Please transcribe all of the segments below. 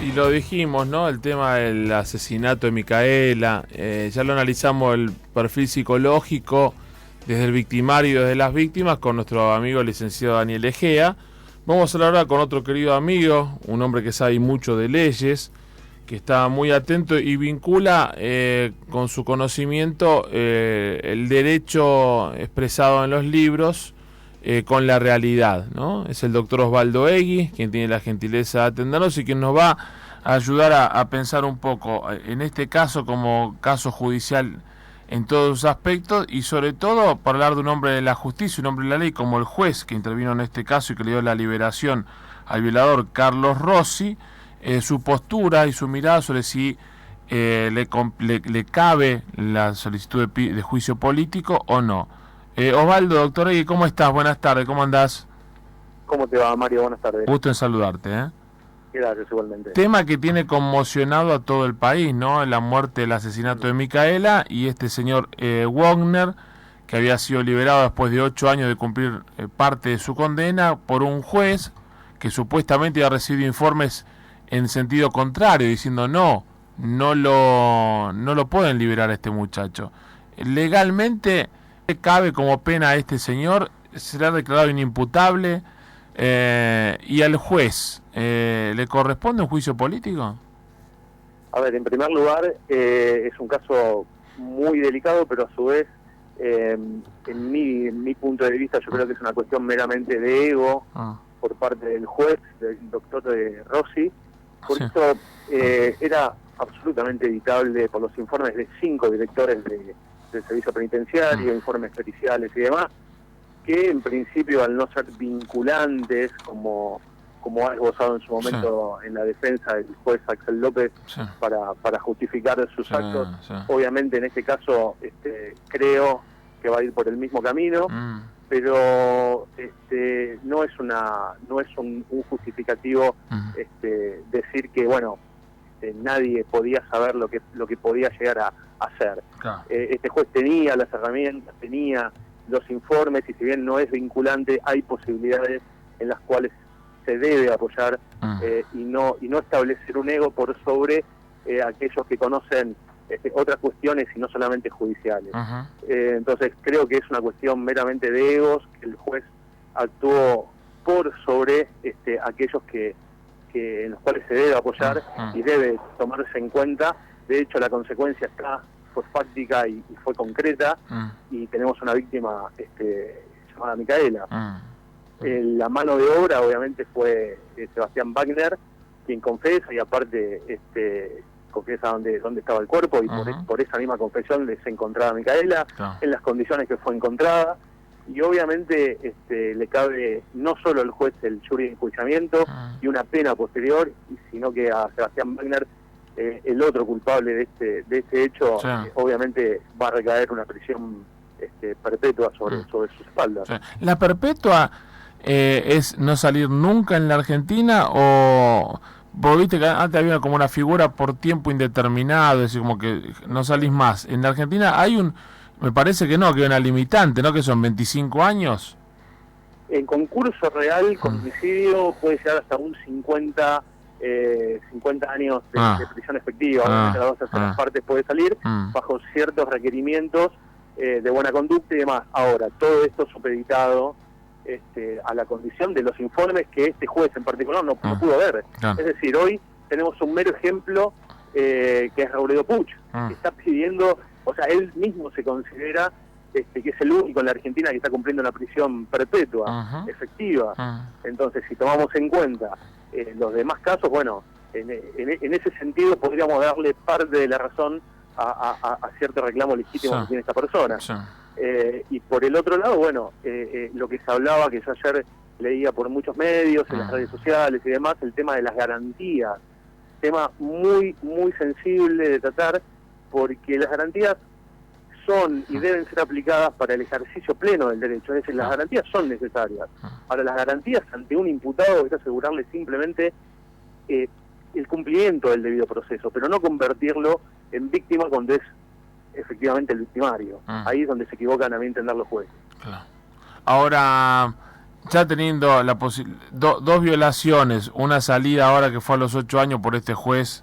Y lo dijimos, ¿no? El tema del asesinato de Micaela, ya lo analizamos el perfil psicológico desde el victimario y desde las víctimas con nuestro amigo el licenciado Daniel Egea. Vamos a hablar ahora con otro querido amigo, un hombre que sabe mucho de leyes, que está muy atento y vincula con su conocimiento el derecho expresado en los libros con la realidad, ¿no? Es el doctor Osvaldo Egui, quien tiene la gentileza de atendernos y quien nos va a ayudar a pensar un poco en este caso como caso judicial en todos sus aspectos y sobre todo para hablar de un hombre de la justicia, un hombre de la ley como el juez que intervino en este caso y que le dio la liberación al violador Carlos Rossi, su postura y su mirada sobre si le cabe la solicitud de juicio político o no. Osvaldo, doctor Egui, ¿cómo estás? Buenas tardes, ¿cómo andás? ¿Cómo te va, Mario? Buenas tardes. Gusto en saludarte, ¿eh? Gracias, igualmente. Tema que tiene conmocionado a todo el país, ¿no? La muerte, el asesinato de Micaela y este señor Wagner, que había sido liberado después de 8 años de cumplir parte de su condena por un juez que supuestamente había recibido informes en sentido contrario, diciendo no lo pueden liberar a este muchacho. Legalmente cabe como pena a este señor, será declarado inimputable y al juez ¿le corresponde un juicio político? A ver, en primer lugar, es un caso muy delicado, pero a su vez, en mi punto de vista, yo creo que es una cuestión meramente de ego por parte del juez, del doctor Rossi. Por Sí. eso era absolutamente evitable por los informes de 5 directores del servicio penitenciario, informes periciales y demás, que en principio al no ser vinculantes como ha esbozado en su momento en la defensa del juez Axel López para justificar sus actos, obviamente en este caso creo que va a ir por el mismo camino, pero no es un justificativo decir que bueno nadie podía saber lo que podía llegar a hacer. Este juez tenía las herramientas, tenía los informes y si bien no es vinculante hay posibilidades en las cuales se debe apoyar y no establecer un ego por sobre aquellos que conocen otras cuestiones y no solamente judiciales. Entonces creo que es una cuestión meramente de egos, que el juez actuó por sobre aquellos que en los cuales se debe apoyar y debe tomarse en cuenta. De hecho la consecuencia fue fáctica y fue concreta y tenemos una víctima llamada Micaela. La mano de obra obviamente fue Sebastián Wagner, quien confesa y aparte confiesa dónde estaba el cuerpo y por esa misma confesión se encontraba Micaela en las condiciones que fue encontrada y obviamente le cabe no solo al juez el jury de enjuiciamiento y una pena posterior, sino que a Sebastián Wagner el otro culpable de este hecho obviamente va a recaer una prisión perpetua sobre sus espaldas. ¿La perpetua es no salir nunca en la Argentina o vos viste que antes había como una figura por tiempo indeterminado, es decir, como que no salís más? En la Argentina hay me parece que no, que hay una limitante, ¿no? Que son 25 años. En concurso real, con homicidio puede llegar hasta un 50 años de prisión efectiva. Obviamente las dos terceras partes puede salir bajo ciertos requerimientos de buena conducta y demás. Ahora, todo esto supeditado a la condición de los informes que este juez en particular no pudo ver. Es decir, hoy tenemos un mero ejemplo que es Robledo Puch, que está pidiendo, o sea, él mismo se considera que es el único en la Argentina que está cumpliendo una prisión perpetua, efectiva. Entonces, si tomamos en cuenta los demás casos, bueno, en ese sentido podríamos darle parte de la razón a cierto reclamo legítimo que tiene esta persona. Y por el otro lado, bueno, lo que se hablaba, que yo ayer leía por muchos medios, en las redes sociales y demás, el tema de las garantías, tema muy, muy sensible de tratar, porque las garantías son y deben ser aplicadas para el ejercicio pleno del derecho, es decir, las garantías son necesarias. Ahora, las garantías ante un imputado es asegurarle simplemente el cumplimiento del debido proceso, pero no convertirlo en víctima cuando es efectivamente el victimario. Ahí es donde se equivocan, a mi entender, los jueces. Ahora, ya teniendo la dos violaciones, una salida ahora que fue a los 8 años por este juez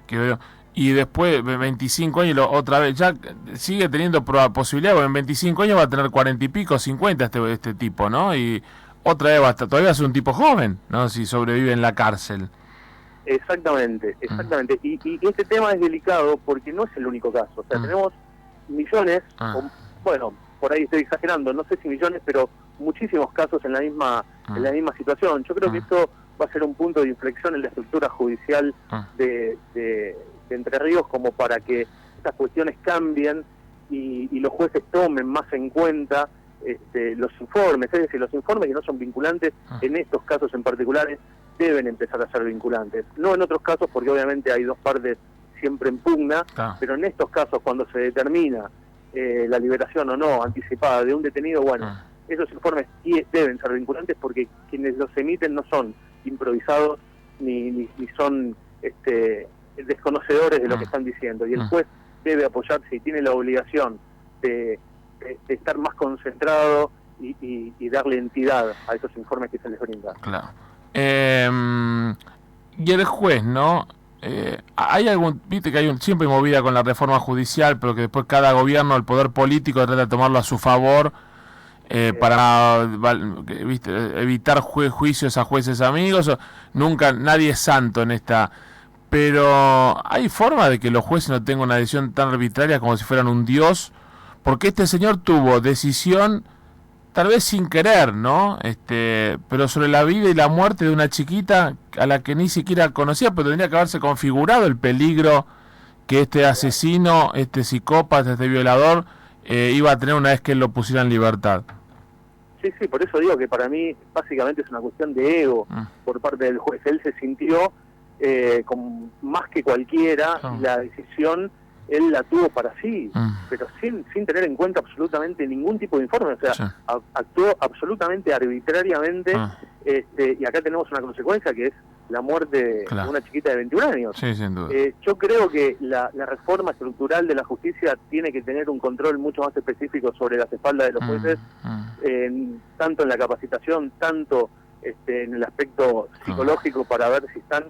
que veo, y después 25 años otra vez, ya sigue teniendo posibilidad, porque en 25 años va a tener 40 y pico, 50 este tipo, ¿no? Y otra vez todavía es un tipo joven, ¿no? Si sobrevive en la cárcel. Exactamente. Y este tema es delicado porque no es el único caso. O sea, tenemos millones, bueno, por ahí estoy exagerando, no sé si millones, pero muchísimos casos en la misma situación. Yo creo que esto va a ser un punto de inflexión en la estructura judicial de Entre Ríos, como para que estas cuestiones cambien y los jueces tomen más en cuenta los informes, es decir, los informes que no son vinculantes en estos casos en particulares deben empezar a ser vinculantes. No en otros casos, porque obviamente hay dos partes siempre en pugna, pero en estos casos, cuando se determina la liberación o no anticipada de un detenido, bueno, esos informes deben ser vinculantes porque quienes los emiten no son improvisados ni son desconocedores de lo que están diciendo. Y el juez debe apoyarse y tiene la obligación de estar más concentrado y darle entidad a esos informes que se les brinda. Claro. Y el juez, ¿no? Hay viste que hay siempre movida con la reforma judicial, pero que después cada gobierno, el poder político, trata de tomarlo a su favor para evitar juicios a jueces amigos. Nunca, nadie es santo en esta. Pero hay forma de que los jueces no tengan una decisión tan arbitraria como si fueran un dios, porque este señor tuvo decisión tal vez sin querer, ¿no? Pero sobre la vida y la muerte de una chiquita a la que ni siquiera conocía, pero tendría que haberse configurado el peligro que este asesino, este psicópata, este violador iba a tener una vez que él lo pusiera en libertad. Sí, por eso digo que para mí básicamente es una cuestión de ego por parte del juez. Él se sintió con más que cualquiera, la decisión él la tuvo para sí, pero sin tener en cuenta absolutamente ningún tipo de informe. O sea, actuó absolutamente arbitrariamente, y acá tenemos una consecuencia que es la muerte de una chiquita de 21 años. Sí, sin duda. Yo creo que la reforma estructural de la justicia tiene que tener un control mucho más específico sobre las espaldas de los jueces, tanto en la capacitación, tanto en el aspecto psicológico, para ver si están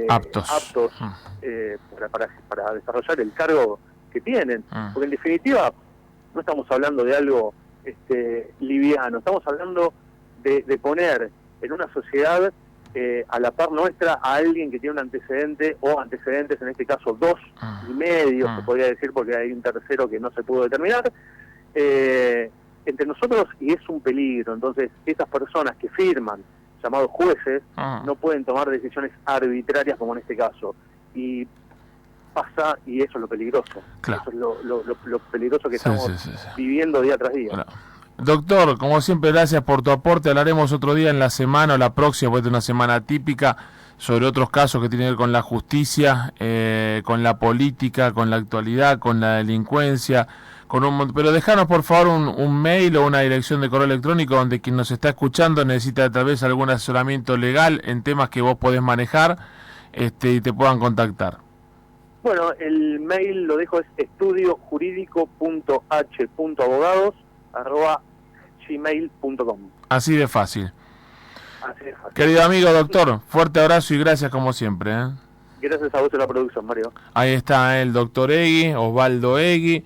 aptos para desarrollar el cargo que tienen, porque en definitiva no estamos hablando de algo liviano, estamos hablando de poner en una sociedad a la par nuestra a alguien que tiene un antecedente o antecedentes, en este caso 2 y medio, se podría decir, porque hay un tercero que no se pudo determinar, entre nosotros, y es un peligro. Entonces esas personas que firman, llamados jueces, no pueden tomar decisiones arbitrarias como en este caso, y pasa, y eso es lo peligroso. Eso es lo peligroso que estamos viviendo día tras día. Claro. Doctor, como siempre, gracias por tu aporte. Hablaremos otro día en la semana o la próxima, porque es una semana típica, sobre otros casos que tienen que ver con la justicia, con la política, con la actualidad, con la delincuencia. Pero dejanos por favor un mail o una dirección de correo electrónico donde quien nos está escuchando necesita tal vez algún asesoramiento legal en temas que vos podés manejar, y te puedan contactar. Bueno, el mail lo dejo, es estudiojuridico.h.abogados@gmail.com. Así de fácil. Querido amigo doctor, fuerte abrazo y gracias como siempre. Gracias a vos en la producción, Mario. Ahí está el doctor Egui, Osvaldo Egui,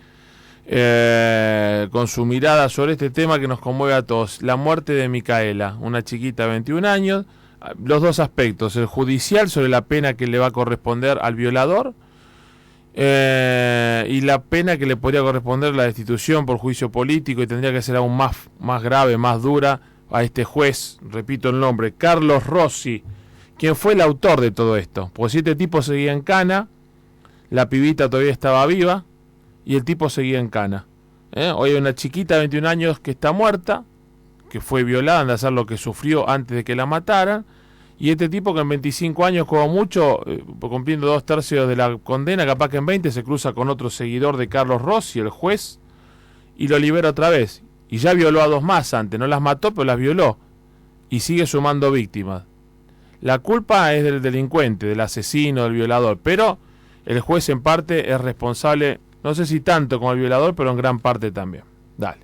con su mirada sobre este tema que nos conmueve a todos. La muerte de Micaela, una chiquita de 21 años, los dos aspectos, el judicial sobre la pena que le va a corresponder al violador, y la pena que le podría corresponder la destitución por juicio político, y tendría que ser aún más grave, más dura, a este juez, repito el nombre, Carlos Rossi, quien fue el autor de todo esto. Porque si este tipo seguía en cana, la pibita todavía estaba viva y el tipo seguía en cana. Hoy hay una chiquita de 21 años que está muerta, que fue violada, anda a hacer lo que sufrió antes de que la mataran, y este tipo que en 25 años como mucho, cumpliendo 2/3 de la condena, capaz que en 20 se cruza con otro seguidor de Carlos Rossi, el juez, y lo libera otra vez. Y ya violó a 2 más antes, no las mató, pero las violó, y sigue sumando víctimas. La culpa es del delincuente, del asesino, del violador, pero el juez en parte es responsable, no sé si tanto como el violador, pero en gran parte también. Dale.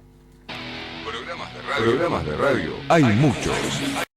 Programas de Programas de radio hay muchos.